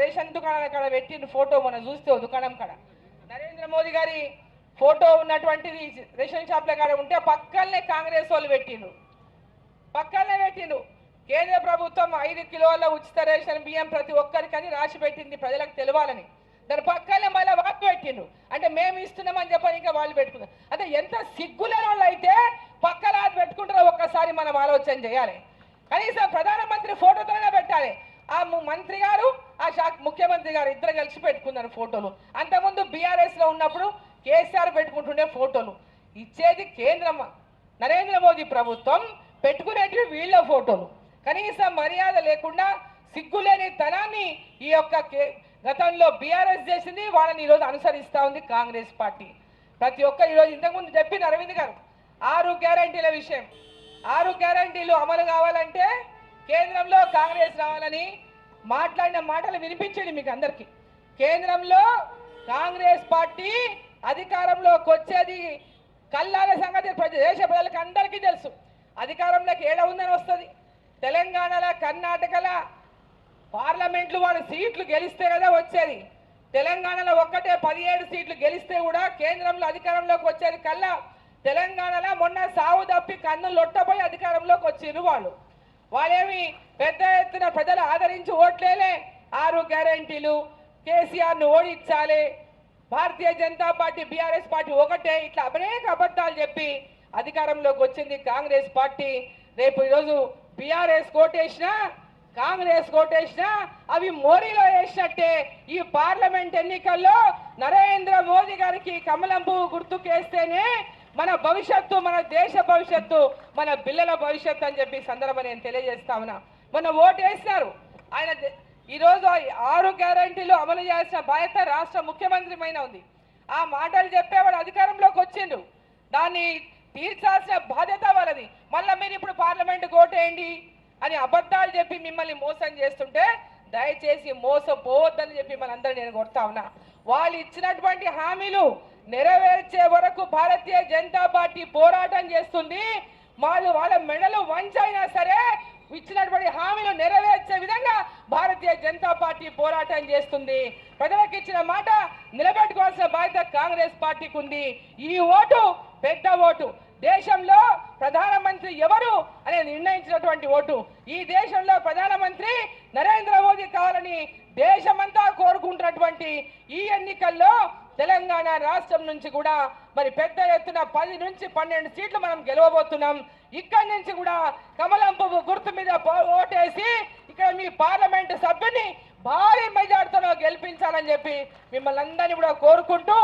Ration దుకాణాల కాడ పెట్టిన ఫోటో మనం చూస్తే దుకాణం కాడ నరేంద్ర మోదీ గారి ఫోటో ఉన్నటువంటిది రేషన్ షాప్ల కాడ ఉంటే పక్కనే కాంగ్రెస్ వాళ్ళు పెట్టిండ్రు. కేంద్ర ప్రభుత్వం 5 కిలోల ఉచిత రేషన్ బియ్యం ప్రతి ఒక్కరికని రాసి పెట్టింది ప్రజలకు తెలవాలని. దాని పక్కనే మళ్ళీ వాక్ పెట్టిండ్రు. అంటే మేము ఇస్తున్నామని చెప్పని ఇంకా వాళ్ళు పెట్టుకున్నారు. అంటే ఎంత సిగ్గులేని వాళ్ళు అయితే పక్కన పెట్టుకుంటారో ఒక్కసారి మనం ఆలోచన చేయాలి. కనీసం ప్రధానమంత్రి ఫోటోతోనే పెట్టాలి. ఆ మంత్రి గారు ఆ ముఖ్యమంత్రి గారు ఇద్దరు కలిసి పెట్టుకున్నారు ఫోటోలు. అంతకుముందు బీఆర్ఎస్లో ఉన్నప్పుడు కేసీఆర్ పెట్టుకుంటుండే ఫోటోలు. ఇచ్చేది కేంద్రం నరేంద్ర మోదీ ప్రభుత్వం, పెట్టుకునేటివి వీళ్ళ ఫోటోలు. కనీసం మర్యాద లేకుండా సిగ్గులేని తనాన్ని ఈ యొక్క గతంలో బీఆర్ఎస్ చేసింది, వాళ్ళని ఈరోజు అనుసరిస్తూ ఉంది కాంగ్రెస్ పార్టీ. ప్రతి ఒక్కరు ఈరోజు ఇంతకుముందు చెప్పిన అరవింద్ గారు 6 గ్యారంటీల విషయం. 6 గ్యారంటీలు అమలు కావాలంటే కేంద్రంలో కాంగ్రెస్ రావాలని మాట్లాడిన మాటలు వినిపించండి మీకు అందరికీ. కేంద్రంలో కాంగ్రెస్ పార్టీ అధికారంలోకి వచ్చేది కల్లాల సంగతి దేశ ప్రజలకు అందరికీ తెలుసు. అధికారంలోకి ఏడ ఉందని వస్తుంది. తెలంగాణలో కర్ణాటకలో పార్లమెంట్లు వాళ్ళు సీట్లు గెలిస్తే కదా వచ్చేది. తెలంగాణలో ఒక్కటే 17 సీట్లు గెలిస్తే కూడా కేంద్రంలో అధికారంలోకి వచ్చేది కల్లా తెలంగాణలో మొన్న సావు తప్పి కన్ను లొట్టపోయి అధికారంలోకి వచ్చిర్రు వాళ్ళు. వాళ్ళేమి పెద్ద ఎత్తున ప్రజలు ఆదరించి ఓట్లేలే. 6 గ్యారంటీలు, కేసీఆర్ను ఓడించాలి, Bharatiya Janata party BRS party ఒకటే, ఇట్లా అనేక అబద్ధాలు చెప్పి అధికారంలోకి వచ్చింది కాంగ్రెస్ పార్టీ. రేపు ఈరోజు బీఆర్ఎస్ కోటేసినా కాంగ్రెస్ కోటేసినా అవి మోరీలో వేసినట్టే. ఈ పార్లమెంట్ ఎన్నికల్లో నరేంద్ర మోదీ గారికి కమలం పువ్వు గుర్తుకేస్తేనే మన భవిష్యత్తు, మన దేశ భవిష్యత్తు, మన పిల్లల భవిష్యత్తు అని చెప్పి సందర్భం నేను తెలియజేస్తా ఉన్నా. మొన్న ఓటు వేసినారు ఆయన. ఈరోజు 6 గ్యారంటీలు అమలు చేయాల్సిన బాధ్యత రాష్ట్ర ముఖ్యమంత్రి పైన ఉంది. ఆ మాటలు చెప్పేవాడు అధికారంలోకి వచ్చిండు, దాన్ని తీర్చాల్సిన బాధ్యత వాళ్ళది. మళ్ళీ మీరు ఇప్పుడు పార్లమెంటుకు ఓటేయండి అని అబద్ధాలు చెప్పి మిమ్మల్ని మోసం చేస్తుంటే దయచేసి మోసపోవద్దని చెప్పి మనందరూ నేను కొడతా ఉన్నా. వాళ్ళు ఇచ్చినటువంటి హామీలు నెరవేర్చే వరకు భారతీయ జనతా పార్టీ పోరాటం చేస్తుంది. వాళ్ళ మెడలు వంచైనా సరే ఇచ్చినటువంటి హామీలు నెరవేర్చే విధంగా భారతీయ జనతా పార్టీ పోరాటం చేస్తుంది. ప్రజలకు ఇచ్చిన మాట నిలబెట్టుకోవాల్సిన బాధ్యత కాంగ్రెస్ పార్టీకి ఉంది. ఈ ఓటు పెద్ద ఓటు. దేశంలో ప్రధానమంత్రి ఎవరు అని నిర్ణయించినటువంటి ఓటు. ఈ దేశంలో ప్రధానమంత్రి నరేంద్ర మోదీ కావాలని దేశమంతా కోరుకుంటున్నటువంటి ఈ ఎన్నికల్లో తెలంగాణ రాష్ట్రం నుంచి కూడా మరి పెద్ద ఎత్తున 10 నుంచి 12 సీట్లు మనం గెలవబోతున్నాం. ఇక్కడి నుంచి కూడా కమలం పువ్వు గుర్తు మీద ఓటేసి ఇక్కడ మీ పార్లమెంటు సభ్యుని భారీ మెజార్టీతో గెలిపించాలని చెప్పి మిమ్మల్ని అందరినీ కూడా కోరుకుంటూ